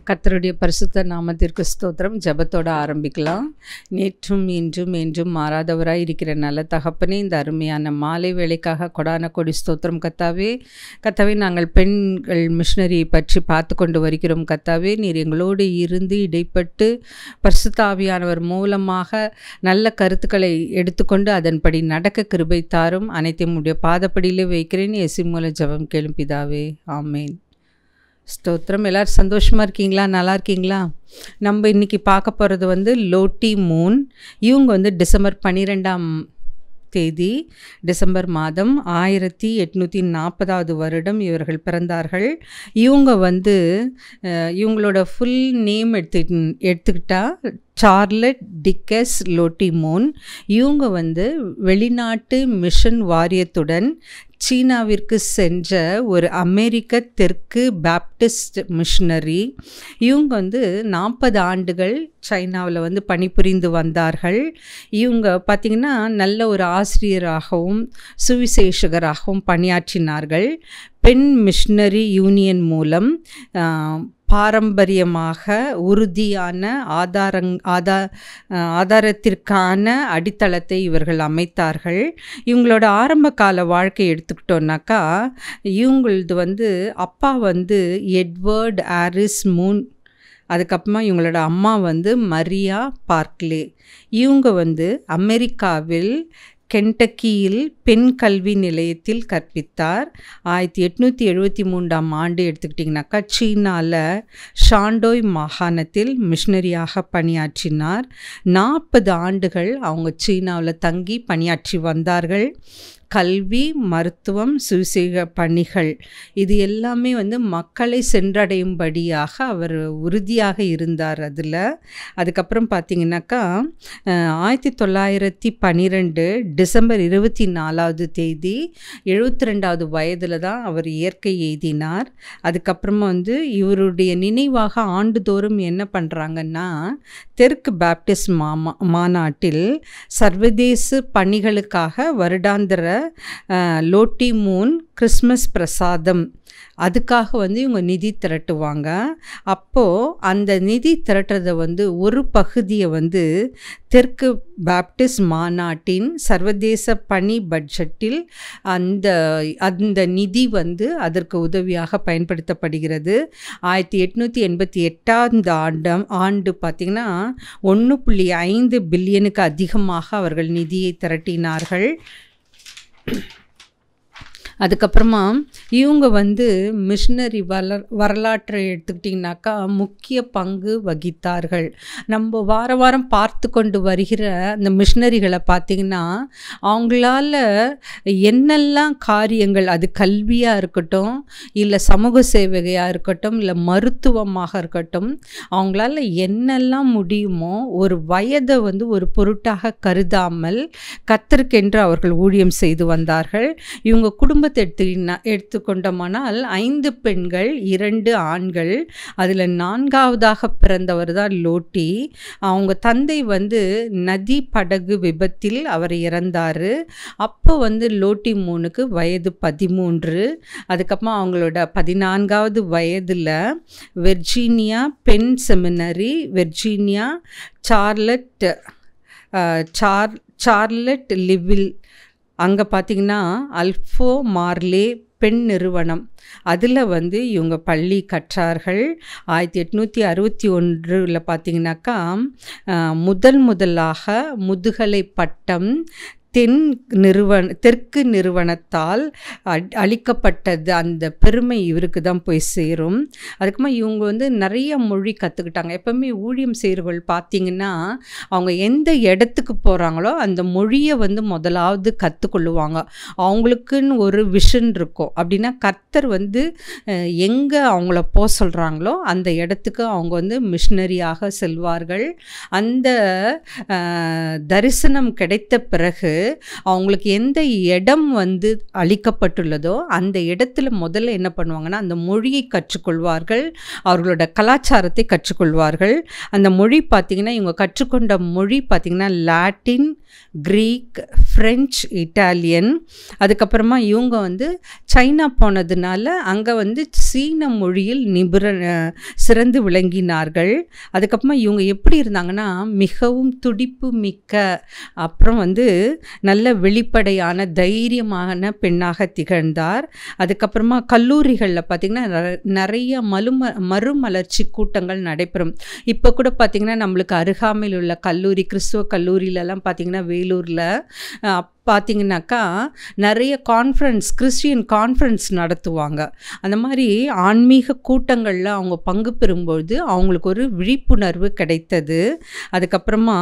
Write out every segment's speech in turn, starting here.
கர்த்தருடைய பரிசுத்த நாமத்திற்கு ஸ்தோத்திரம். ஜெபத்தோட ஆரம்பிக்கலாம். நேற்றும் இன்றும் என்றும் மாறாதவராய் இருக்கிற நல்ல தகப்பனே, இந்த அருமையான மாலை வேளைக்காக கொடான கொடி ஸ்தோத்திரம் கர்த்தாவே. கர்த்தாவே, நாங்கள் பெண்கள் மிஷனரியை பற்றி பார்த்து கொண்டு வருகிறோம் கர்த்தாவே. நீர் எங்களோடு இருந்து இடைப்பட்டு பரிசுத்த ஆவியானவர் மூலமாக நல்ல கருத்துக்களை எடுத்துக்கொண்டு அதன்படி நடக்க கிருபை தாரும். அனைத்தையும் உடைய பாதப்படியிலே வைக்கிறேன். இயேசு மூலம் ஜெபம் கேளும் பிதாவே, ஆமேன். ஸ்தோத்திரம். எல்லோரும் சந்தோஷமாக இருக்கீங்களா? நல்லா இருக்கீங்களா? நம்ம இன்றைக்கி பார்க்க போகிறது லோட்டி மூன். இவங்க டிசம்பர் 12ஆம் தேதி, டிசம்பர் மாதம் 1840 வருடம் இவர்கள் பிறந்தார்கள். இவங்க இவங்களோட ஃபுல் நேம் எடுத்துக்கிட்டால் சார்லட் டிக்கஸ் லோட்டி மூன். இவங்க வெளிநாட்டு மிஷன் வாரியத்துடன் சீனாவிற்கு சென்ற ஒரு அமெரிக்க தெற்கு பேப்டிஸ்ட் மிஷனரி. இவங்க 40 ஆண்டுகள் சைனாவில் பணிபுரிந்து வந்தார்கள். இவங்க பார்த்திங்கன்னா நல்ல ஒரு ஆசிரியராகவும் சுவிசேஷகராகவும் பணியாற்றினார்கள். பெண் மிஷனரி யூனியன் மூலம் பாரம்பரியமாக உறுதியான ஆதாரத்திற்கான அடித்தளத்தை இவர்கள் அமைத்தார்கள். இவங்களோட ஆரம்ப கால வாழ்க்கை எடுத்துக்கிட்டோன்னாக்கா, இவங்களது அப்பா எட்வர்ட் ஆரிஸ் மூன், அதுக்கப்புறமா இவங்களோட அம்மா மரியா பார்க்லே. இவங்க அமெரிக்காவில் கென்டக்கியில் பெண் கல்வி நிலையத்தில் கற்பித்தார். 1873ஆம் ஆண்டு எடுத்துக்கிட்டிங்கனாக்கா சீனாவில் ஷாண்டோய் மாகாணத்தில் மிஷனரியாக பணியாற்றினார். 40 ஆண்டுகள் அவங்க சீனாவில் தங்கி பணியாற்றி வந்தார்கள். கல்வி, மருத்துவம், சுவிசேஷ பணிகள் இது எல்லாமே மக்களை சென்றடையும்படியாக அவர் உறுதியாக இருந்தார் அதில். அதுக்கப்புறம் பார்த்திங்கனாக்கா 1912 டிசம்பர் 24ஆம் தேதி 72வது வயதில் தான் அவர் இயற்கை எய்தினார். அதுக்கப்புறமா இவருடைய நினைவாக ஆண்டுதோறும் என்ன பண்ணுறாங்கன்னா, தெற்கு பேப்டிஸ்ட் மாநாட்டில் சர்வதேச பணிகளுக்காக வருடாந்திர லோட்டி மூன் கிறிஸ்மஸ் பிரசாதம் அதுக்காக இவங்க நிதி திரட்டுவாங்க. அப்போது அந்த நிதி திரட்டுறதை ஒரு பகுதியை தெற்கு பேப்டிஸ்ட் மாநாட்டின் சர்வதேச பணி பட்ஜெட்டில் அந்த நிதி அதற்கு உதவியாக பயன்படுத்தப்படுகிறது. 1888ஆம் ஆண்டு பார்த்திங்கன்னா 1.5 பில்லியனுக்கு அதிகமாக அவர்கள் நிதியை திரட்டினார்கள். அதுக்கப்புறமா இவங்க மிஷனரி வரலாற்றை எடுத்துக்கிட்டிங்கனாக்கா முக்கிய பங்கு வகித்தார்கள். நம்ம வாரம் பார்த்து கொண்டு வருகிற அந்த மிஷனரிகளை பார்த்திங்கன்னா, அவங்களால என்னெல்லாம் காரியங்கள், அது கல்வியாக இருக்கட்டும், இல்லை சமூக சேவையாக இருக்கட்டும், இல்லை மருத்துவமாக இருக்கட்டும், அவங்களால என்னெல்லாம் முடியுமோ ஒரு வயதை ஒரு பொருட்டாக கருதாமல் கர்த்தருக்கென்று அவர்கள் ஊழியம் செய்து வந்தார்கள். இவங்க குடும்ப எடுத்துக்கொண்டோமானால் 5 பெண்கள் 2 ஆண்கள். அதில் 4ஆவதாக பிறந்தவர் தான் லோட்டி. அவங்க தந்தை நதி படகு விபத்தில் அவர் இறந்தார். அப்போ லோட்டி மூனுக்கு வயது 13. அதுக்கப்புறமா அவங்களோட 14ஆவது வயதில் வெர்ஜீனியா பெண் செமினரி, வெர்ஜீனியா சார்லட் லிவில், அங்கே பார்த்திங்கன்னா அல்ஃபோ மார்லே பெண் நிறுவனம், அதில் இவங்க பள்ளி கற்றார்கள். 1861 பார்த்திங்கனாக்கா முதலாக முதுகலை பட்டம் தெற்கு நிறுவனத்தால் அளிக்கப்பட்டது. அந்த பெருமை இவருக்கு தான் போய் சேரும். அதுக்குமா இவங்க நிறைய மொழி கற்றுக்கிட்டாங்க. எப்போவுமே ஊழியம் செய்கிறவர்கள் பார்த்திங்கன்னா, அவங்க எந்த இடத்துக்கு போகிறாங்களோ அந்த மொழியை முதலாவது கற்றுக்கொள்ளுவாங்க. அவங்களுக்குன்னு ஒரு விஷன் இருக்கும். அப்படின்னா கர்த்தர் எங்கே அவங்கள போக சொல்கிறாங்களோ அந்த இடத்துக்கு அவங்க மிஷனரியாக செல்வார்கள். அந்த தரிசனம் கிடைத்த பிறகு அவங்களுக்கு எந்த இடம் வந்து அளிக்கப்பட்டுள்ளதோ அந்த இடத்துல முதல்ல என்ன பண்ணுவாங்கன்னா அந்த மொழியை கற்றுக்கொள்வார்கள், அவர்களோட கலாச்சாரத்தை கற்றுக்கொள்வார்கள். அந்த மொழி பார்த்திங்கன்னா இவங்க கற்றுக்கொண்ட மொழி பார்த்திங்கன்னா லாட்டின், கிரீக், ஃப்ரெஞ்ச், இட்டாலியன். அதுக்கப்புறமா இவங்க வந்து சைனா போனதுனால அங்கே வந்து சீன மொழியில் சிறந்து விளங்கினார்கள். அதுக்கப்புறமா இவங்க எப்படி இருந்தாங்கன்னா மிகவும் துடிப்பு மிக்க, அப்புறம் வந்து நல்ல வெளிப்படையான தைரியமான பெண்ணாக திகழ்ந்தார். அதுக்கப்புறமா கல்லூரிகளில் பார்த்திங்கன்னா நிறைய மறுமலர்ச்சி கூட்டங்கள் நடைபெறும். இப்போ கூட பார்த்திங்கன்னா நம்மளுக்கு அருகாமையில் உள்ள கல்லூரி, கிறிஸ்துவ கல்லூரியிலலாம் பார்த்திங்கன்னா வேலூரில் பார்த்திங்கனாக்கா நிறைய கிறிஸ்டியன் கான்ஃபரன்ஸ் நடத்துவாங்க. அந்த மாதிரி ஆன்மீக கூட்டங்களில் அவங்க பங்கு பெறும்பொழுது அவங்களுக்கு ஒரு விழிப்புணர்வு கிடைத்தது. அதுக்கப்புறமா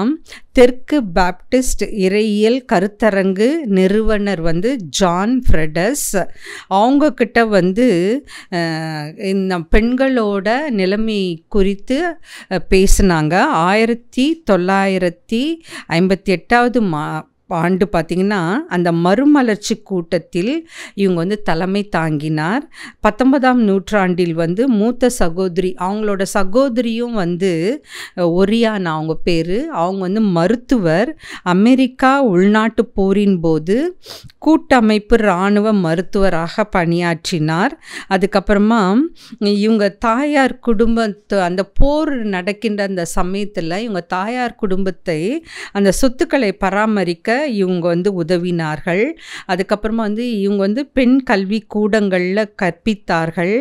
தெற்கு பாப்டிஸ்ட் இறையியல் கருத்தரங்கு நிறுவனர் வந்து ஜான் ஃப்ரெடஸ், அவங்கக்கிட்ட வந்து இந்த பெண்களோட நிலைமை குறித்து பேசினாங்க. 1958 ஆண்டு பார்த்திங்கன்னா அந்த மறுமலர்ச்சி கூட்டத்தில் இவங்க வந்து தலைமை தாங்கினார். 19ஆம் நூற்றாண்டில் வந்து மூத்த சகோதரி, அவங்களோட சகோதரியும் வந்து ஒரியானா அவங்க பேர், அவங்க வந்து மருத்துவர். அமெரிக்கா உள்நாட்டு போரின் போது கூட்டமைப்பு இராணுவ மருத்துவராக பணியாற்றினார். அதுக்கப்புறமா இவங்க தாயார் குடும்பத்தை, அந்த போர் நடக்கின்ற அந்த சமயத்தில் இவங்க தாயார் குடும்பத்தை அந்த சொத்துக்களை பராமரிக்க இவங்க வந்து உதவினார்கள். அதுக்கப்புறமா வந்து இவங்க வந்து பெண் கல்வி கூடங்களில் கற்பித்தார்கள்.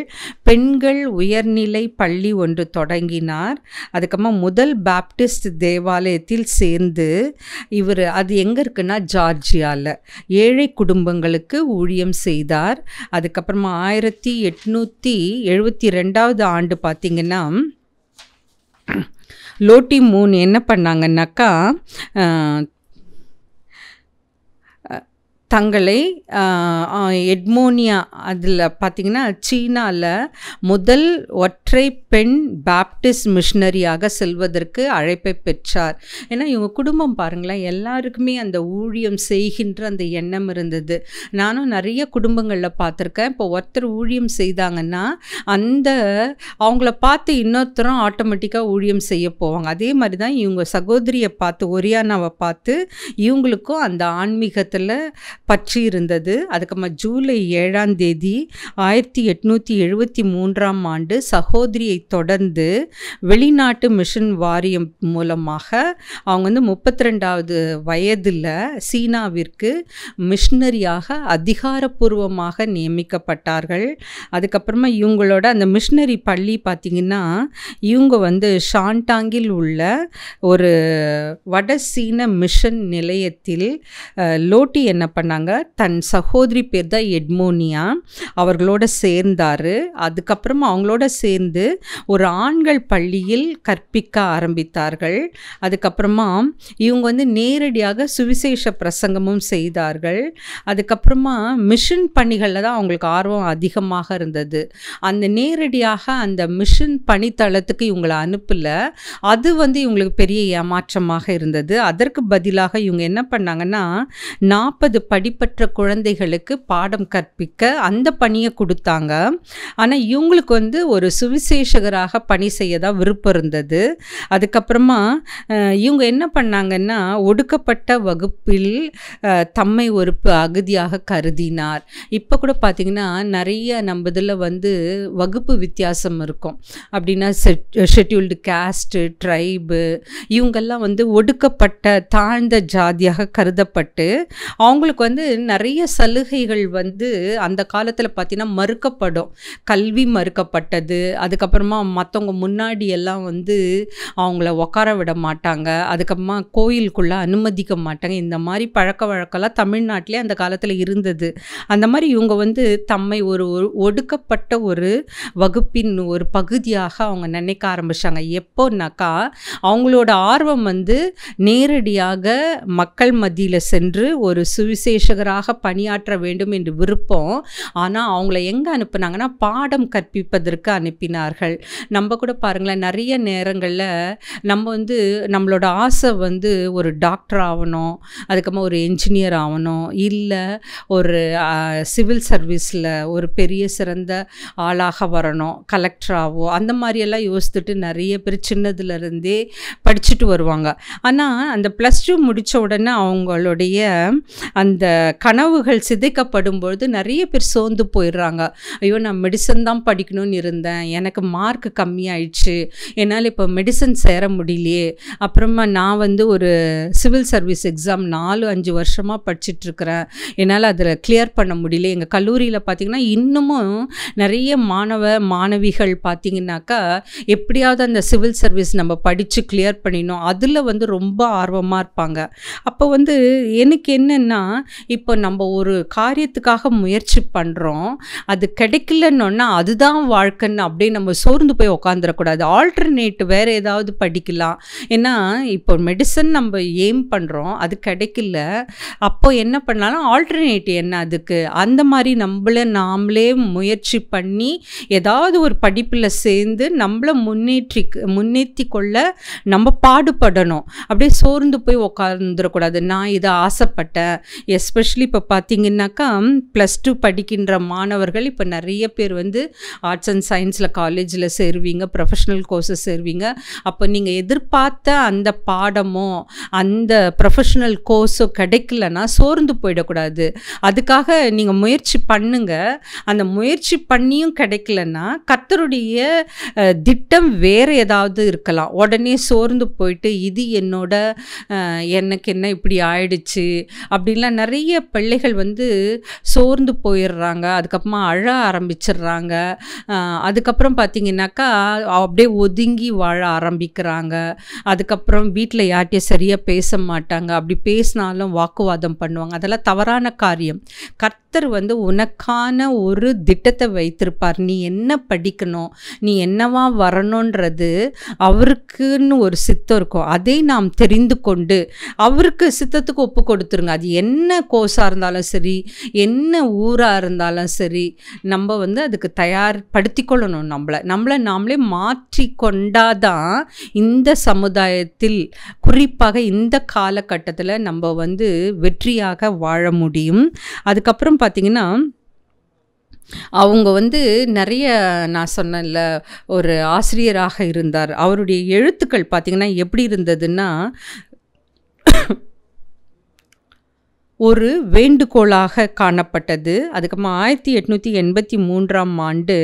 பெண்கள் உயர்நிலை பள்ளி ஒன்று தொடங்கினார். அதுக்கப்புறமா முதல் பாப்டிஸ்ட் தேவாலயத்தில் சேர்ந்து அது எங்கே இருக்குன்னா ஜார்ஜியாவில் ஏழை குடும்பங்களுக்கு ஊழியம் செய்தார். அதுக்கப்புறமா 1872 ஆண்டு பார்த்திங்கன்னா லோட்டி மூன் என்ன பண்ணாங்கன்னாக்கா தங்களை எட்மோனியா, அதில் பார்த்திங்கன்னா சீனாவில் முதல் ஒற்றை பெண் பாப்டிஸ்ட் மிஷனரியாக செல்வதற்கு அழைப்பை பெற்றார். ஏன்னா இவங்க குடும்பம் பாருங்களேன், எல்லாருக்குமே அந்த ஊழியம் செய்கின்ற அந்த எண்ணம் இருந்தது. நானும் நிறைய குடும்பங்களில் பார்த்துருக்கேன். இப்போ ஒருத்தர் ஊழியம் செய்தாங்கன்னா அவங்கள பார்த்து இன்னொருத்தரும் ஆட்டோமேட்டிக்காக ஊழியம் செய்ய போவாங்க. அதே மாதிரி தான் இவங்க சகோதரியை பார்த்து, ஒரியானாவை பார்த்து இவங்களுக்கும் அந்த ஆன்மீகத்தில் பற்றி இருந்தது. அதுக்கப்புறமா ஜூலை 7ஆம் தேதி 1873ஆம் ஆண்டு சகோதரியை தொடர்ந்து வெளிநாட்டு மிஷன் வாரியம் மூலமாக அவங்க வந்து 32வது வயதில் சீனாவிற்கு மிஷனரியாக அதிகாரப்பூர்வமாக நியமிக்கப்பட்டார்கள். அதுக்கப்புறமா இவங்களோட அந்த மிஷனரி பள்ளி பார்த்திங்கன்னா இவங்க வந்து ஷாண்டாங்கில் உள்ள ஒரு வட சீன மிஷன் நிலையத்தில் லோட்டி என்ன பண்ணாங்க, தன் சகோதரி பேர் தான் எட்மோனியா, அவர்களோட சேர்ந்தார். அதுக்கப்புறமா அவங்களோட சேர்ந்து ஒரு ஆண்கள் பள்ளியில் கற்பிக்க ஆரம்பித்தார்கள். அதுக்கப்புறமா இவங்க வந்து நேரடியாக சுவிசேஷ பிரசங்கமும் செய்தார்கள். அதுக்கப்புறமா மிஷன் பணிகளில் தான் அவங்களுக்கு ஆர்வம் அதிகமாக இருந்தது. அந்த நேரடியாக அந்த மிஷன் பணித்தளத்துக்கு இவங்களை அனுப்பல, அது வந்து இவங்களுக்கு பெரிய ஏமாற்றமாக இருந்தது. அதற்கு பதிலாக இவங்க என்ன பண்ணாங்கன்னா 40 படிப்பற்ற குழந்தைகளுக்கு பாடம் கற்பிக்க அந்த பணியை கொடுத்தாங்க. ஆனால் இவங்களுக்கு வந்து ஒரு சுவிசேஷகராக பணி செய்ய தான் விருப்பம் இருந்தது. அதுக்கப்புறமா இவங்க என்ன பண்ணாங்கன்னா ஒடுக்கப்பட்ட வகுப்பில் தம்மை ஒரு அகதியாக கருதினார். இப்போ கூட பார்த்திங்கன்னா நிறைய நம்ம இதில் வந்து வகுப்பு வித்தியாசம் இருக்கும். அப்படின்னா ஷெட்யூல்டு காஸ்ட்டு, ட்ரைபு, இவங்கெல்லாம் வந்து ஒடுக்கப்பட்ட தாழ்ந்த ஜாதியாக கருதப்பட்டு அவங்களுக்கு வந்து நிறைய சலுகைகள் வந்து அந்த காலத்தில் பார்த்திங்கன்னா மறுக்கப்படும். கல்வி மறுக்கப்பட்டது. அதுக்கப்புறமா மற்றவங்க முன்னாடி எல்லாம் வந்து அவங்கள உட்கார விட மாட்டாங்க. அதுக்கப்புறமா கோயிலுக்குள்ளே அனுமதிக்க மாட்டாங்க. இந்த மாதிரி பழக்க வழக்கம்லாம் தமிழ்நாட்டிலே அந்த காலத்தில் இருந்தது. அந்த மாதிரி இவங்க வந்து தம்மை ஒரு ஒடுக்கப்பட்ட ஒரு வகுப்பின் ஒரு பகுதியாக அவங்க நினைக்க ஆரம்பித்தாங்க. எப்போன்னாக்கா அவங்களோட ஆர்வம் வந்து நேரடியாக மக்கள் மத்தியில் சென்று ஒரு சுவிசேஷகராக பணியாற்ற வேண்டும் என்று விருப்பம். ஆனால் அவங்கள எங்கே அனுப்புனாங்கன்னா பாடம் கற்பிப்பதற்கு அனுப்பினாங்க. எழுதினார்கள். நம்ம கூட பாருங்களேன், நிறைய நேரங்களில் நம்ம வந்து நம்மளோட ஆசை வந்து ஒரு டாக்டர் ஆகணும், அதுக்கப்புறமா ஒரு என்ஜினியர் ஆகணும், இல்லை ஒரு சிவில் சர்வீஸில் ஒரு பெரிய சிறந்த ஆளாக வரணும், கலெக்டராகவோ, அந்த மாதிரியெல்லாம் யோசித்துட்டு நிறைய பேர் சின்னதுலேருந்தே படிச்சுட்டு வருவாங்க. ஆனால் அந்த +2 முடித்த உடனே அவங்களுடைய அந்த கனவுகள் சிதைக்கப்படும்பொழுது நிறைய பேர் சோர்ந்து போயிடுறாங்க. ஐயோ, நான் மெடிசன் தான் படிக்கணும்னு இருந்தேன், எனக்கு மார்க் கம்மியாயிடுச்சு, என்னால் இப்போ மெடிசன் சேர முடியலையே, அப்புறமா நான் வந்து ஒரு சிவில் சர்வீஸ் எக்ஸாம் 4-5 வருஷமாக படிச்சுட்ருக்கிறேன், என்னால் அதில் கிளியர் பண்ண முடியல. எங்கள் கல்லூரியில் பார்த்திங்கன்னா இன்னமும் நிறைய மாணவிகள் பார்த்திங்கனாக்கா எப்படியாவது அந்த சிவில் சர்வீஸ் நம்ம படித்து கிளியர் பண்ணிடணும், அதில் வந்து ரொம்ப ஆர்வமாக இருப்பாங்க. அப்போ வந்து எனக்கு என்னென்னா, இப்போ நம்ம ஒரு காரியத்துக்காக முயற்சி பண்ணுறோம், அது கிடைக்கலன்னொன்னா அதுதான் வாழ்க்கைன்னு அப்படியே நம்ம சோர்ந்து போய் உக்காந்துடக்கூடாது. ஆல்டர்னேட் வேறு ஏதாவது படிக்கலாம். ஏன்னா இப்போ மெடிசன் நம்ம எய்ம் பண்ணுறோம், அது கிடைக்கல, அப்போ என்ன பண்ணாலும் ஆல்டர்னேட் என்ன அதுக்கு, அந்த மாதிரி நாமளே முயற்சி பண்ணி ஏதாவது ஒரு படிப்பில் சேர்ந்து நம்மளை முன்னேற்றி கொள்ள நம்ம பாடுபடணும். அப்படியே சோர்ந்து போய் உட்காந்துடக்கூடாது. நான் இதை ஆசைப்பட்டேன். எஸ்பெஷலி இப்போ பார்த்திங்கனாக்கா +2 படிக்கின்ற மாணவர்கள் இப்போ நிறைய பேர் வந்து ஆர்ட்ஸ் அண்ட் சயின்ஸில் காலேஜில் சேருவீங்க, ப்ரொஃபஷ்னல் கோர்ஸஸ் சேருவீங்க. அப்போ நீங்கள் எதிர்பார்த்த அந்த பாடமோ அந்த ப்ரொஃபஷ்னல் கோர்ஸோ கிடைக்கலன்னா சோர்ந்து போயிடக்கூடாது. அதுக்காக நீங்கள் முயற்சி பண்ணுங்க. அந்த முயற்சி பண்ணியும் கிடைக்கலன்னா கர்த்தருடைய திட்டம் வேறு ஏதாவது இருக்கலாம். உடனே சோர்ந்து போயிட்டு இது எனக்கு என்ன இப்படி ஆயிடுச்சு அப்படின்லாம் நிறைய பிள்ளைகள் வந்து சோர்ந்து போயிடுறாங்க. அதுக்கப்புறமா அழ ஆரம்பிச்சிடுறாங்க. அதுக்கப்புறம் பார்த்திங்கனாக்கா அப்படியே ஒதுங்கி வாழ ஆரம்பிக்கிறாங்க. அதுக்கப்புறம் வீட்டில் யார்கிட்டையும் சரியாக பேச மாட்டாங்க. அப்படி பேசினாலும் வாக்குவாதம் பண்ணுவாங்க. அதெல்லாம் தவறான காரியம். கர்த்தர் வந்து உனக்கான ஒரு திட்டத்தை வைத்திருப்பார். நீ என்ன படிக்கணும், நீ என்னவா வரணுன்றது அவருக்குன்னு ஒரு சித்தம் இருக்கும். அதை நாம் தெரிந்து கொண்டு அவருக்கு சித்தத்துக்கு ஒப்பு கொடுத்துருங்க. அது என்ன கோர்ஸாக இருந்தாலும் சரி, என்ன ஊராக இருந்தாலும் சரி, நம்ம வந்து அதுக்கு தயார்படுத்திக்கொள்ளணும். நம்மளை நாமளே மாற்றி கொண்டாதான் இந்த சமுதாயத்தில், குறிப்பாக இந்த காலகட்டத்தில் நம்ம வந்து வெற்றியாக வாழ முடியும். அதுக்கப்புறம் பார்த்திங்கன்னா அவங்க வந்து நிறைய, நான் சொன்னேன்ல, ஒரு ஆசிரியராக இருந்தார். அவருடைய எழுத்துக்கள் பார்த்திங்கன்னா எப்படி இருந்ததுன்னா, ஒரு வேண்டுகோளாக காணப்பட்டது. அதுக்கப்புறமா 1883ஆம் ஆண்டு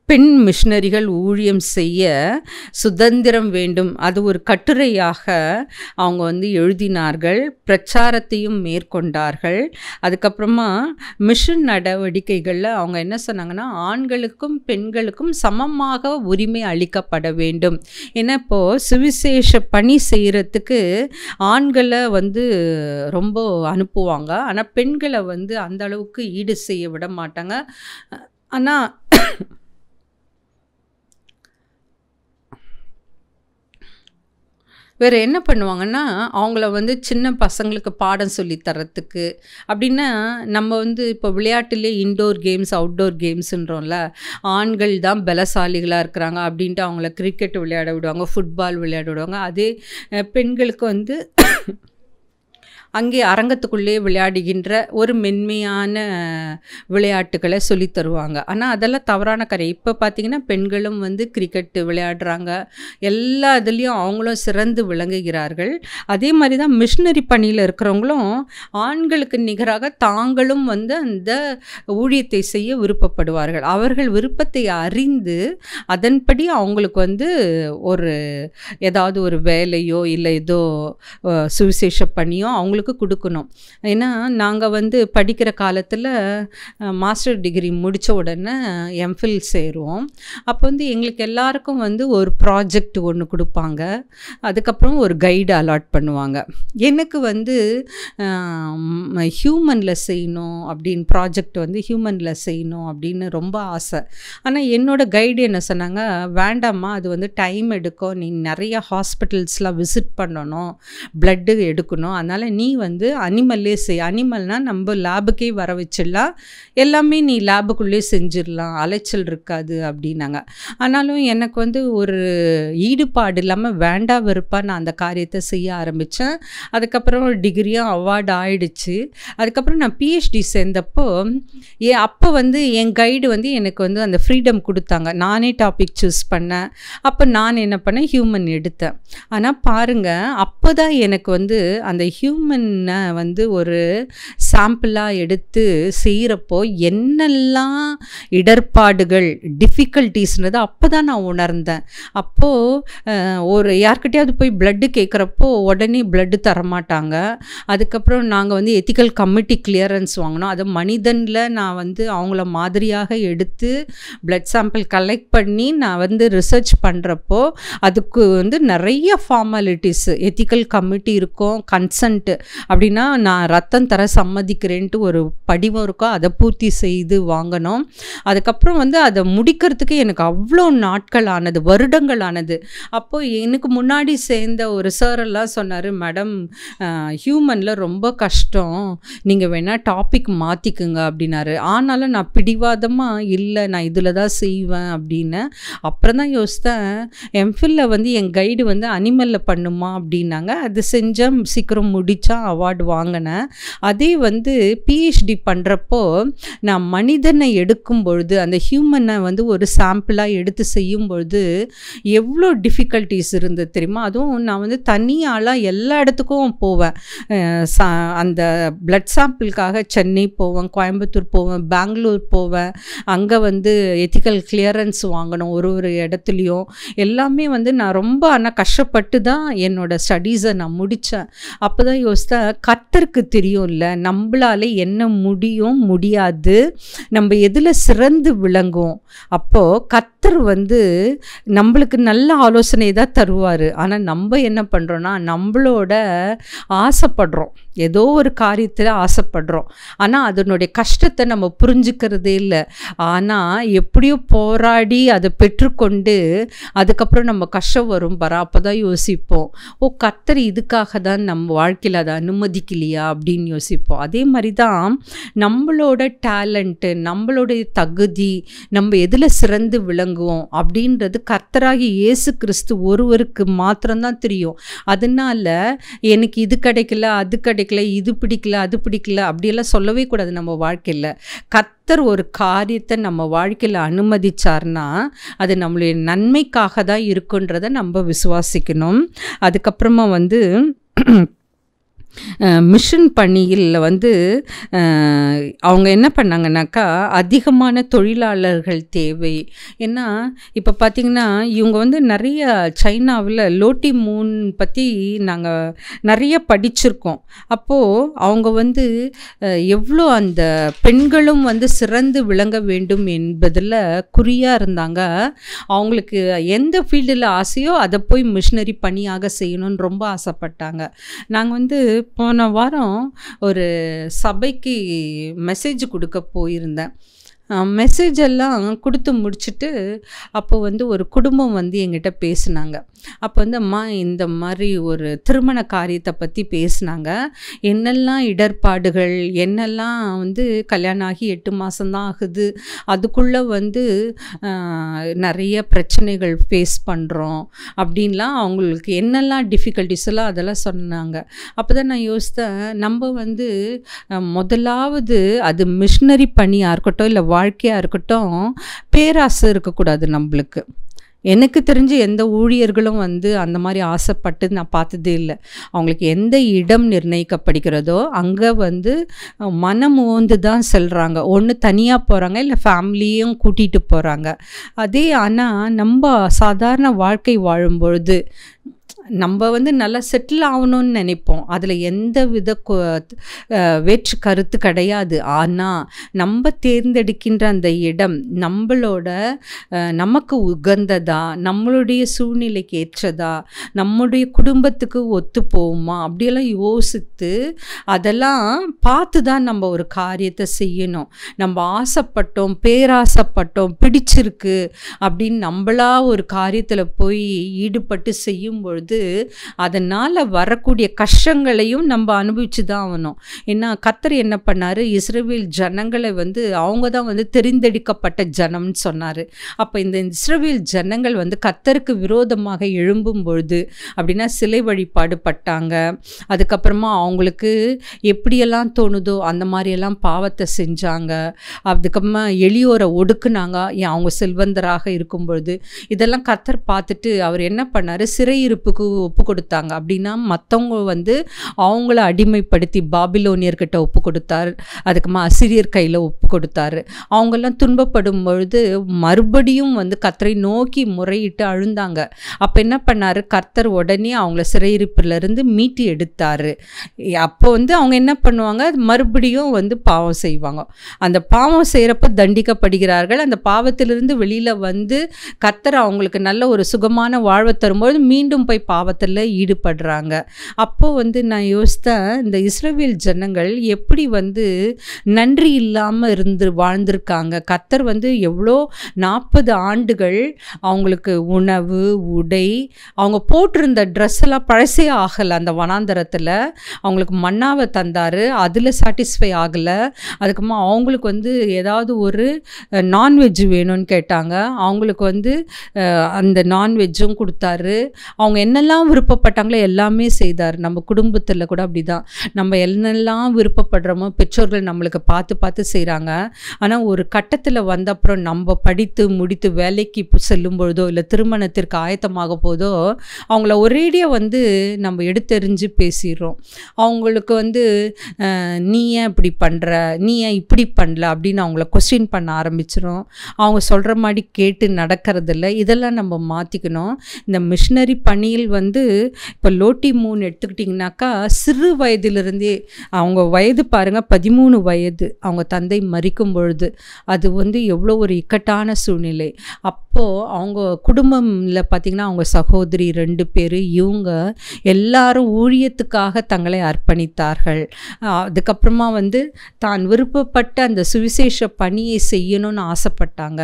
பெண் மிஷனரிகள் ஊழியம் செய்ய சுதந்திரம் வேண்டும், அது ஒரு கட்டுரையாக அவங்க வந்து எழுதினார்கள். பிரச்சாரத்தையும் மேற்கொண்டார்கள். அதுக்கப்புறமா மிஷன் நடவடிக்கைகளில் அவங்க என்ன சொன்னாங்கன்னா, ஆண்களுக்கும் பெண்களுக்கும் சமமாக உரிமை அளிக்கப்பட வேண்டும். ஏன்னா இப்போது சுவிசேஷ பணி செய்கிறதுக்கு ஆண்களை வந்து ரொம்ப அனுப்புவாங்க, ஆனால் பெண்களை வந்து அந்த அளவுக்கு ஈடு செய்ய விட மாட்டாங்க. ஆனால் வேறு என்ன பண்ணுவாங்கன்னா, அவங்கள வந்து சின்ன பசங்களுக்கு பாடம் சொல்லி தரத்துக்கு அப்படின்னா, நம்ம வந்து இப்போ விளையாட்டுலேயே இன்டோர் கேம்ஸ் அவுட்டோர் கேம்ஸுன்றோம்ல, ஆண்கள் தான் பலசாலிகளாக இருக்கிறாங்க அப்படின்ட்டு அவங்கள கிரிக்கெட் விளையாட விடுவாங்க, ஃபுட்பால் விளையாட விடுவாங்க. அதே பெண்களுக்கு வந்து அங்கே அரங்கத்துக்குள்ளே விளையாடுகின்ற ஒரு மென்மையான விளையாட்டுகளை சொல்லி தருவாங்க. ஆனால் அதெல்லாம் தவறான காரியம். இப்போ பார்த்திங்கன்னா பெண்களும் வந்து கிரிக்கெட்டு விளையாடுறாங்க, எல்லா இதுலேயும் அவங்களும் சிறந்து விளங்குகிறார்கள். அதே மாதிரி தான் மிஷினரி பணியில் இருக்கிறவங்களும் ஆண்களுக்கு நிகராக தாங்களும் வந்து அந்த ஊழியத்தை செய்ய விருப்பப்படுவார்கள். அவர்கள் விருப்பத்தை அறிந்து அதன்படி அவங்களுக்கு வந்து ஏதாவது ஒரு வேலையோ இல்லை ஏதோ சுவிசேஷ பணியோ அவங்களுக்கு கொடுக்கணும். ஏன்னா நாங்கள் வந்து படிக்கிற காலத்தில் மாஸ்டர் டிகிரி முடித்த உடனே எம்ஃபில் சேருவோம். அப்போ வந்து எங்களுக்கு எல்லாருக்கும் வந்து ஒரு ப்ராஜெக்ட் ஒன்று கொடுப்பாங்க, அதுக்கப்புறம் ஒரு கைடு அலாட் பண்ணுவாங்க. எனக்கு வந்து ஹியூமனில் செய்யணும் அப்படின்னு, ப்ராஜெக்ட் வந்து ஹியூமனில் செய்யணும் அப்படின்னு ரொம்ப ஆசை. ஆனால் என்னோடய கைடு என்ன சொன்னாங்க, வேண்டாம்மா அது வந்து டைம் எடுக்கும், நீ நிறைய ஹாஸ்பிட்டல்ஸ்லாம் விசிட் பண்ணணும், பிளட்டு எடுக்கணும், அதனால் நீ வந்து அனிமல்லே செய். அனிமல்னால் நம்ம லேபுக்கே வர வச்சிடலாம், எல்லாமே நீ லேபுக்குள்ளே செஞ்சிடலாம், அலைச்சல் இருக்காது அப்படின்னாங்க. ஆனாலும் எனக்கு வந்து ஒரு ஈடுபாடு இல்லாமல் வேண்டா வெறுப்பா நான் அந்த காரியத்தை செய்ய ஆரம்பித்தேன். அதுக்கப்புறம் டிகிரியும் அவார்டு ஆயிடுச்சு. அதுக்கப்புறம் நான் பிஹெச்டி சேர்ந்தப்போ அப்போ வந்து என் கைடு வந்து எனக்கு வந்து அந்த ஃப்ரீடம் கொடுத்தாங்க. நானே டாபிக் சூஸ் பண்ணேன். அப்போ நான் என்ன பண்ணேன், ஹியூமன் எடுத்தேன். ஆனால் பாருங்கள், அப்போ தான் எனக்கு வந்து அந்த ஹியூமனை வந்து ஒரு சாம்பிளாக எடுத்து செய்கிறப்போ என்னெல்லாம் இடர்பாடுகள், டிஃபிகல்ட்டிஸ்ன்றதை அப்போ தான் நான் உணர்ந்தேன். அப்போது ஒரு யார்கிட்டையாவது போய் பிளட்டு கேட்குறப்போ உடனே பிளட்டு தரமாட்டாங்க. அதுக்கப்புறம் நாங்கள் வந்து எத்திக்கல் கமிட்டி கிளியரன்ஸ் வாங்கினோம். அது மனிதனில் நான் வந்து அவங்கள மாதிரியாக எடுத்து பிளட் சாம்பிள் கலெக்ட் பண்ணி நான் வந்து ரிசர்ச் பண்ணுறப்போ அதுக்கு வந்து நிறைய ஃபார்மாலிட்டிஸ், எத்திக்கல் கமிட்டி இருக்கும், கன்சன்ட்டு அப்படின்னா நான் ரத்தம் தர சம்மதிக்கிறேன்ட்டு ஒரு படிவம் இருக்கோ அதை பூர்த்தி செய்து வாங்கணும். அதுக்கப்புறம் வந்து அதை முடிக்கிறதுக்கு எனக்கு அவ்வளோ நாட்கள் ஆனது, வருடங்கள் ஆனது. அப்போது எனக்கு முன்னாடி சேர்ந்த ஒரு சாரெல்லாம் சொன்னார், மேடம் ஹியூமனில் ரொம்ப கஷ்டம், நீங்கள் வேணால் டாபிக் மாற்றிக்குங்க அப்படின்னாரு. ஆனாலும் நான் பிடிவாதமாக இல்லை, நான் இதில் தான் செய்வேன் அப்படின்னு. அப்புறம் தான் யோசித்தேன், எம்ஃபில்ல வந்து என் கைடு வந்து அனிமலில் பண்ணுமா அப்படின்னாங்க. அது செஞ்சேன், சீக்கிரம் முடித்தா அவார்டு வாங்கினேன். அதே வந்து பிஹெச்டி பண்ணுறப்போ நான் மனிதனை எடுக்கும் பொழுது, அந்த ஹியூமனை வந்து ஒரு சாம்பிளாக எடுத்து செய்யும் பொழுது எவ்வளோ டிஃபிகல்ட்டிஸ் இருந்தது தெரியுமா? அதுவும் நான் வந்து தனியாளாக எல்லா இடத்துக்கும் போவேன். அந்த பிளட் சாம்பிளுக்காக சென்னை போவேன், கோயம்புத்தூர் போவேன், பெங்களூர் போவேன். அங்கே வந்து எத்திக்கல் கிளியரன்ஸ் வாங்கணும் ஒரு ஒரு இடத்துலையும். எல்லாமே வந்து நான் ரொம்ப ஆனால் கஷ்டப்பட்டு தான் என்னோடய ஸ்டடீஸை நான் முடித்தேன். அப்போ தான் யோசித்தேன், கர்த்தருக்கு தெரியும்ல நம்மளால என்ன முடியும் முடியாது, நம்ம எதில் சிறந்து விளங்குவோம். அப்போது கர்த்தர் வந்து நம்மளுக்கு நல்ல ஆலோசனை தான் தருவார். ஆனால் நம்ம என்ன பண்ணுறோன்னா, நம்மளோட ஆசைப்படுறோம், ஏதோ ஒரு காரியத்தில் ஆசைப்படுறோம். ஆனால் அதனுடைய கஷ்டத்தை நம்ம புரிஞ்சுக்கிறதே இல்லை. ஆனால் எப்படியோ போராடி அதை பெற்றுக்கொண்டு அதுக்கப்புறம் நம்ம கஷ்டம் வரும் பாரா, அப்போ தான் யோசிப்போம், ஓ கர்த்தர் இதுக்காக தான் நம்ம வாழ்க்கையில் அதை அனுமதிக்கலையா அப்படின்னு யோசிப்போம். அதே மாதிரி தான் நம்மளோட டேலண்ட்டு, நம்மளுடைய தகுதி, நம்ம எதில் சிறந்து விளங்குவோம் அப்படின்றது கர்த்தராகி இயேசு கிறிஸ்து ஒருவருக்கு மாத்திரம்தான் தெரியும். அதனால எனக்கு இது கிடைக்கல, அது கிடைக்கல, இது பிடிக்கல, அது பிடிக்கல அப்படியெல்லாம் சொல்லவே கூடாது. நம்ம வாழ்க்கையில் கர்த்தர் ஒரு காரியத்தை நம்ம வாழ்க்கையில் அனுமதிச்சார்னா அது நம்மளுடைய நன்மைக்காக தான் இருக்குன்றதை நம்ம விசுவாசிக்கணும். அதுக்கப்புறமா வந்து மிஷன் பணியில் வந்து அவங்க என்ன பண்ணாங்கன்னாக்கா, அதிகமான தொழிலாளர்கள் தேவை. ஏன்னா இப்போ பார்த்திங்கன்னா இவங்க வந்து நிறைய சைனாவில் லோட்டி மூன் பற்றி நாங்கள் நிறைய படிச்சிருக்கோம். அப்போது அவங்க வந்து எவ்வளோ அந்த பெண்களும் வந்து சிறந்து விளங்க வேண்டும் என்பதில் குறியாக இருந்தாங்க. அவங்களுக்கு எந்த ஃபீல்டில் ஆசையோ அதை போய் மிஷினரி பணியாக செய்யணும்னு ரொம்ப ஆசைப்பட்டாங்க. நாங்கள் வந்து போன வாரம் ஒரு சபைக்கு மெசேஜ் கொடுக்க போயிருந்தேன். மெசேஜ் எல்லாம் கொடுத்து முடிச்சுட்டு அப்போ வந்து ஒரு குடும்பம் வந்து எங்கிட்ட பேசினாங்க. அப்போ வந்து அம்மா இந்த மாதிரி ஒரு திருமண காரியத்தை பற்றி பேசினாங்க. என்னெல்லாம் இடர்பாடுகள், என்னெல்லாம் வந்து கல்யாணம் ஆகி 8 மாதம்தான் ஆகுது, அதுக்குள்ளே வந்து நிறைய பிரச்சனைகள் ஃபேஸ் பண்ணுறோம் அப்படின்லாம் அவங்களுக்கு என்னெல்லாம் டிஃபிகல்ட்டிஸ் எல்லாம் அதெல்லாம் சொன்னாங்க. அப்போ தான் நான் யோசித்தேன், நம்ம வந்து முதலாவது அது மிஷினரி பணியாக இருக்கட்டும் இல்லை வாழ்க்கையாக இருக்கட்டும், பேராசை இருக்கக்கூடாது நம்மளுக்கு. எனக்கு தெரிஞ்சு எந்த ஊழியர்களும் வந்து அந்த மாதிரி ஆசைப்பட்டு நான் பார்த்ததே இல்லை. அவங்களுக்கு எந்த இடம் நிர்ணயிக்கப்படுகிறதோ அங்கே வந்து மனம் ஓந்து தான் செல்கிறாங்க. ஒன்று தனியாக போகிறாங்க, இல்லை ஃபேமிலியும் கூட்டிகிட்டு போகிறாங்க. அதே ஆனால் நம்ம சாதாரண வாழ்க்கை வாழும்பொழுது நம்ம வந்து நல்லா செட்டில் ஆகணும்னு நினைப்போம். அதில் எந்த வித வேற்று கருத்து கிடையாது. ஆனால் நம்ம தேர்ந்தெடுக்கின்ற அந்த இடம் நம்மளோட நமக்கு உகந்ததா, நம்மளுடைய சூழ்நிலைக்கு ஏற்றதா, நம்முடைய குடும்பத்துக்கு ஒத்து போகுமா அப்படியெல்லாம் யோசித்து அதெல்லாம் பார்த்து தான் நம்ம ஒரு காரியத்தை செய்யணும். நம்ம ஆசைப்பட்டோம், பேராசைப்பட்டோம், பிடிச்சிருக்கு அப்படின்னு நம்மளா ஒரு காரியத்தில் போய் ஈடுபட்டு செய்யும் பொழுது பொழுது அதனால் வரக்கூடிய கஷ்டங்களையும் நம்ம அனுபவிச்சு தான் ஆகணும். ஏன்னா கர்த்தர் என்ன பண்ணார், இஸ்ரவேல் ஜனங்களை வந்து அவங்க தான் வந்து தெரிந்தெடுக்கப்பட்ட ஜனம்னு சொன்னார். அப்போ இந்த இஸ்ரவேல் ஜனங்கள் வந்து கர்த்தருக்கு விரோதமாக எழும்பும் பொழுது அப்படின்னா சிலை வழிபாடு பட்டாங்க. அதுக்கப்புறமா அவங்களுக்கு எப்படியெல்லாம் தோணுதோ அந்த மாதிரியெல்லாம் பாவத்தை செஞ்சாங்க. அதுக்கப்புறமா எளியோரை ஒடுக்குனாங்க அவங்க செல்வந்தராக இருக்கும் பொழுது. இதெல்லாம் கர்த்தர் பார்த்துட்டு அவர் என்ன பண்ணார், சிறையிருப்புக்கு ஒப்பு கொடுத்தாங்க. அப்படின்னா மற்றவங்க வந்து அவங்கள அடிமைப்படுத்தி பாபிலோனியர்கிட்ட ஒப்பு கொடுத்தார். அதுக்கப்புறமா அசிரியர் கையில் ஒப்பு கொடுத்தாரு. அவங்கெல்லாம் துன்பப்படும் பொழுது மறுபடியும் வந்து கர்த்தரை நோக்கி முறையிட்டு அழுந்தாங்க. அப்போ என்ன பண்ணார், கர்த்தர் உடனே அவங்கள சிறையிருப்பிலிருந்து மீட்டு எடுத்தார். அப்போ வந்து அவங்க என்ன பண்ணுவாங்க, மறுபடியும் வந்து பாவம் செய்வாங்க. அந்த பாவம் செய்கிறப்ப தண்டிக்கப்படுகிறார்கள். அந்த பாவத்திலிருந்து வெளியில் வந்து கர்த்தர் அவங்களுக்கு நல்ல ஒரு சுகமான வாழ்வை தரும்போது மீண்டும் போய் பாவத்தில் ஈடுபடுறாங்க. அப்போது வந்து நான் யோசித்தேன், இந்த இஸ்ரவேல் ஜனங்கள் எப்படி வந்து நன்றி இல்லாமல் வாழ்ந்திருக்காங்க. கர்த்தர் வந்து எவ்வளோ 40 ஆண்டுகள் அவங்களுக்கு உணவு உடை அவங்க போட்டிருந்த ட்ரெஸ் எல்லாம் பழசே ஆகலை. அந்த வனாந்தரத்தில் அவங்களுக்கு மன்னாவை தந்தார், அதில் சாட்டிஸ்ஃபை ஆகலை. அதுக்கப்புறமா அவங்களுக்கு வந்து ஏதாவது ஒரு நான்வெஜ் வேணும்னு கேட்டாங்க, அவங்களுக்கு வந்து அந்த நான்வெஜ்ஜும் கொடுத்தாரு. அவங்க என்னெல்லாம் விருப்பப்பட்டாங்களோ எல்லாமே செய்தார். நம்ம குடும்பத்தில் கூட அப்படி தான், நம்ம என்னெல்லாம் விருப்பப்படுறோமோ பெற்றோர்கள் நம்மளுக்கு பார்த்து பார்த்து செய்கிறாங்க. ஆனால் ஒரு கட்டத்தில் வந்த அப்புறம் நம்ம படித்து முடித்து வேலைக்கு செல்லும் பொழுதோ இல்லை திருமணத்திற்கு ஆயத்தமாக போதோ அவங்கள ஒரேடியாக வந்து நம்ம எடுத்தெறிஞ்சு பேசிடுறோம். அவங்களுக்கு வந்து நீ ஏன் இப்படி பண்ணுற, நீ ஏன் இப்படி பண்ணல அப்படின்னு அவங்கள கொஸ்டின் பண்ண ஆரம்பிச்சிடும். அவங்க சொல்கிற மாதிரி கேட்டு நடக்கிறதில்ல. இதெல்லாம் நம்ம மாற்றிக்கணும். இந்த மிஷினரி பணியில் வந்து இப்போ லோட்டி 3 எடுத்துக்கிட்டிங்கனாக்கா சிறு வயதிலிருந்தே அவங்க வயது பாருங்கள் 13 வயது அவங்க தந்தை மரிக்கும் பொழுது. அது வந்து எவ்வளோ ஒரு இக்கட்டான சூழ்நிலை. அப்போது அவங்க குடும்பமில் பார்த்திங்கன்னா அவங்க சகோதரி 2 பேர், இவங்க எல்லாரும் ஊழியத்துக்காக தங்களை அர்ப்பணித்தார்கள். அதுக்கப்புறமா வந்து தான் விருப்பப்பட்ட அந்த சுவிசேஷ பணியை செய்யணும்னு ஆசைப்பட்டாங்க.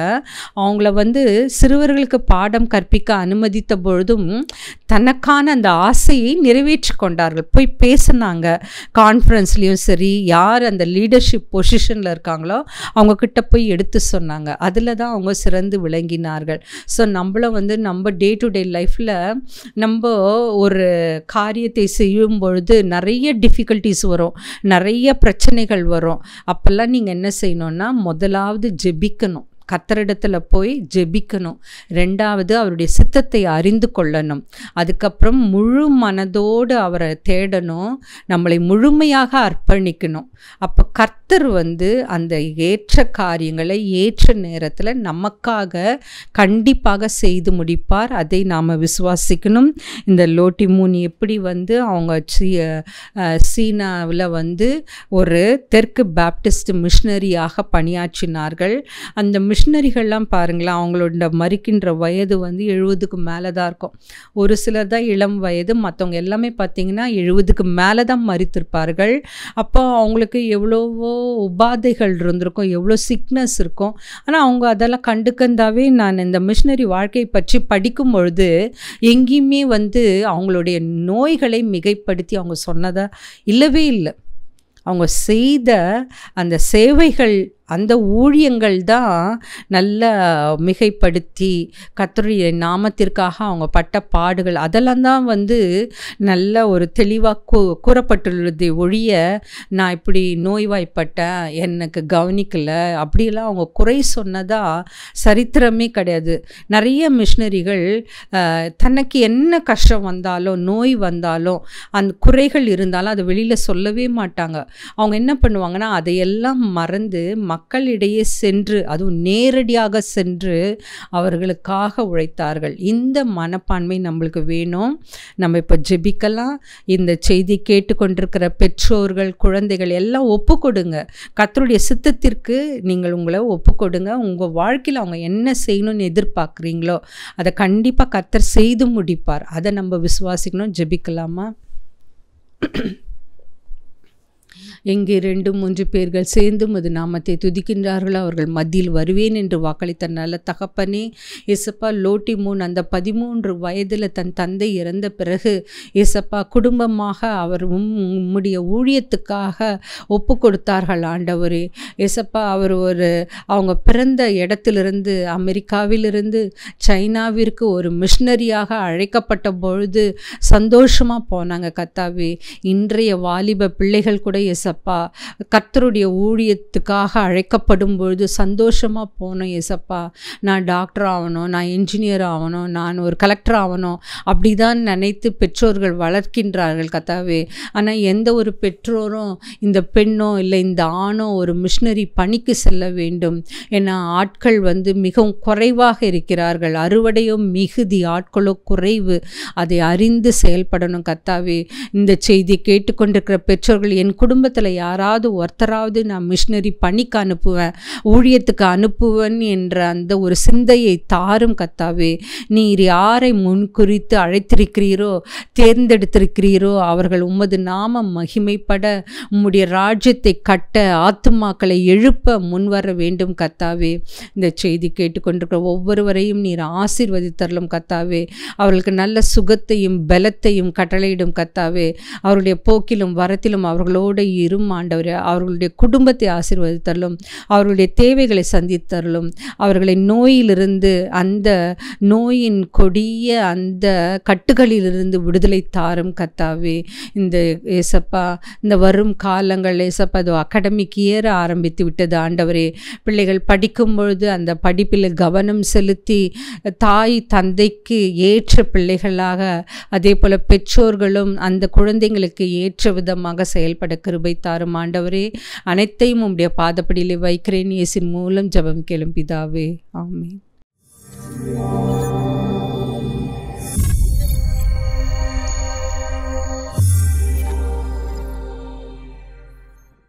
அவங்கள வந்து சிறுவர்களுக்கு பாடம் கற்பிக்க அனுமதித்த பொழுதும் தனக்கான அந்த ஆசையை நிறைவேற்றி கொண்டார்கள். போய் பேசினாங்க கான்ஃபரன்ஸ்லேயும் சரி, யார் அந்த லீடர்ஷிப் பொசிஷனில் இருக்காங்களோ அவங்கக்கிட்ட போய் எடுத்து சொன்னாங்க. அதில் தான் அவங்க சிறந்து விளங்கினார்கள். ஸோ நம்மள வந்து நம்ம டே டு டே லைஃப்பில் நம்ம ஒரு காரியத்தை செய்யும் பொழுது நிறைய டிஃபிகல்ட்டிஸ் வரும், நிறைய பிரச்சனைகள் வரும். அப்போல்லாம் நீங்கள் என்ன செய்யணும்னா முதலாவது ஜெபிக்கணும், கர்த்தரிடத்தில் போய் ஜெபிக்கணும். 2வது அவருடைய சித்தத்தை அறிந்து கொள்ளணும். அதுக்கப்புறம் முழு மனதோடு அவரை தேடணும், நம்மளை முழுமையாக அர்ப்பணிக்கணும். அப்போ கர்த்தர் வந்து அந்த ஏற்ற காரியங்களை ஏற்ற நேரத்தில் நமக்காக கண்டிப்பாக செய்து முடிப்பார். அதை நாம் விசுவாசிக்கணும். இந்த லோட்டி 3 எப்படி வந்து அவங்க சீனாவில் வந்து ஒரு தெற்கு பேப்டிஸ்ட் மிஷினரியாக பணியாற்றினார்கள். அந்த மிஷினரிகள்லாம் பாருங்களேன், அவங்களோட மரிக்கின்ற வயது வந்து 70க்கு மேலே தான் இருக்கும். ஒரு சிலர் தான் இளம் வயது, மற்றவங்க எல்லாமே பார்த்திங்கன்னா 70க்கு மேலே தான் மரித்திருப்பார்கள். அப்போ அவங்களுக்கு எவ்வளவோ உபாதைகள் இருந்திருக்கும், எவ்வளோ சிக்னஸ் இருக்கும். ஆனால் அவங்க அதெல்லாம் கண்டுக்கந்தாவே நான் இந்த மிஷினரி வாழ்க்கை பற்றி படிக்கும் பொழுது எங்கேயுமே வந்து அவங்களுடைய நோய்களை மிகைப்படுத்தி அவங்க சொன்னதா இல்லவே இல்லை. அவங்க செய்த அந்த சேவைகள், அந்த ஊழியங்கள் தான் நல்ல மிகைப்படுத்தி கர்த்தருடைய நாமத்திற்காக அவங்க பட்ட பாடுகள் அதெல்லாம் தான் வந்து நல்ல ஒரு தெளிவாக கூறப்பட்டுள்ளது ஒழிய நான் இப்படி நோய்வாய்ப்பட்டேன், எனக்கு கவனிக்கலை அப்படியெல்லாம் அவங்க குறை சொன்னதா சரித்திரமே கிடையாது. நிறைய மிஷினரிகள் தனக்கு என்ன கஷ்டம் வந்தாலும் நோய் வந்தாலும் அந்த குறைகள் இருந்தாலும் அதை வெளியில் சொல்லவே மாட்டாங்க. அவங்க என்ன பண்ணுவாங்கன்னா அதையெல்லாம் மறந்து மக்களிடையே சென்று, அதுவும் நேரடியாக சென்று அவர்களுக்காக உழைத்தார்கள். இந்த மனப்பான்மை நம்மளுக்கு வேணும். நம்ம இப்போ ஜெபிக்கலாம். இந்த செய்தி கேட்டுக்கொண்டிருக்கிற பெற்றோர்கள், குழந்தைகள் எல்லாம் ஒப்பு கொடுங்க. கர்த்தருடைய சித்தத்திற்கு நீங்கள் உங்களை ஒப்பு கொடுங்க. உங்கள் வாழ்க்கையில் அவங்க என்ன செய்யணும்னு எதிர்பார்க்குறீங்களோ அதை கண்டிப்பாக கர்த்தர் செய்து முடிப்பார். அதை நம்ம விசுவாசிக்கணும். ஜெபிக்கலாமா? எங்கே 2, 3 பேர்கள் சேர்ந்து உமது நாமத்தை துதிக்கின்றார்களோ அவர்கள் மத்தியில் வருவேன் என்று வாக்களித்த நல்ல தகப்பனே, ஏசப்பா லோட்டிமோன் அந்த 13 வயதில் தன் தந்தை இறந்த பிறகு ஏசப்பா குடும்பமாக அவர் உம்முடைய ஊழியத்துக்காக ஒப்பு கொடுத்தார்கள் ஆண்டவரே. ஏசப்பா அவர் அவங்க பிறந்த இடத்திலிருந்து அமெரிக்காவிலிருந்து சைனாவிற்கு ஒரு மிஷனரியாக அழைக்கப்பட்ட பொழுது சந்தோஷமாக போனாங்க கத்தாவே. இன்றைய வாலிப பிள்ளைகள் கூட ஏசப்பா கர்த்தருடைய ஊழியத்துக்காக அழைக்கப்படும் பொழுது சந்தோஷமாக போனோம் ஏசப்பா. நான் டாக்டர் ஆகணும், நான் இன்ஜினியர் ஆகணும், நான் ஒரு கலெக்டர் ஆகணும் அப்படி தான் நினைத்து பெற்றோர்கள் வளர்க்கின்றார்கள் கத்தாவே. ஆனால் எந்த ஒரு பெற்றோரும் இந்த பெண்ணோ இல்லை இந்த ஆணோ ஒரு மிஷனரி பணிக்கு செல்ல வேண்டும். ஏன்னா ஆட்கள் மிகவும் குறைவாக இருக்கிறார்கள். அறுவடையோ மிகுதி, ஆட்களோ குறைவு. அதை அறிந்து செயல்படணும் கத்தாவே. இந்த செய்தி கேட்டுக்கொண்டிருக்கிற பெற்றோர்கள், என் குடும்பத்தில் யாராவது ஒருத்தராவது நான் மிஷனரி பணிக்கு அனுப்புவேன், ஊழியத்துக்கு அனுப்புவேன் என்ற அந்த ஒரு சிந்தையை தாரும் கத்தாவே. நீர் யாரை முன்குறித்து அழைத்திருக்கிறீரோ தேர்ந்தெடுத்திருக்கிறீரோ அவர்கள் உமது நாமம் மகிமைப்பட உம்முடைய ராஜ்யத்தை கட்ட ஆத்துமாக்களை எழுப்ப முன்வர வேண்டும் கத்தாவே. இந்த செய்தி கேட்டுக்கொண்டிருக்கிற ஒவ்வொருவரையும் நீர் ஆசீர்வதித்தரலும் கத்தாவே. அவர்களுக்கு நல்ல சுகத்தையும் பலத்தையும் கட்டளையிடும் கத்தாவே. அவருடைய போக்கிலும் வரத்திலும் அவர்களோடு இரும் ஆண்டவரே. அவர்களுடைய குடும்பத்தை ஆசீர்வதித்தரலும், அவர்களுடைய தேவைகளை சந்தித்தரலும், அவர்களை நோயிலிருந்து அந்த நோயின் கொடிய அந்த கட்டுகளிலிருந்து விடுதலை தாரும் கத்தாவே. இந்த ஏசப்பா இந்த வரும் காலங்கள் ஏசப்பா அது அகாடமிக் இயர் ஆரம்பித்து விட்டது ஆண்டவரே. பிள்ளைகள் படிக்கும் பொழுது அந்த படிப்பில் கவனம் செலுத்தி தாய் தந்தைக்கு ஏற்ற பிள்ளைகளாக, அதே போல் பெற்றோர்களும் அந்த குழந்தைங்களுக்கு ஏற்ற விதமாக செயல்பட கிருபை தாரும் ஆண்டவரே. அனைத்தையும் உம்முடைய பாதப்படியிலே வைக்கிறேன். இயேசுவின் மூலம் ஜெபம் கேளும் பிதாவே. ஆமென்.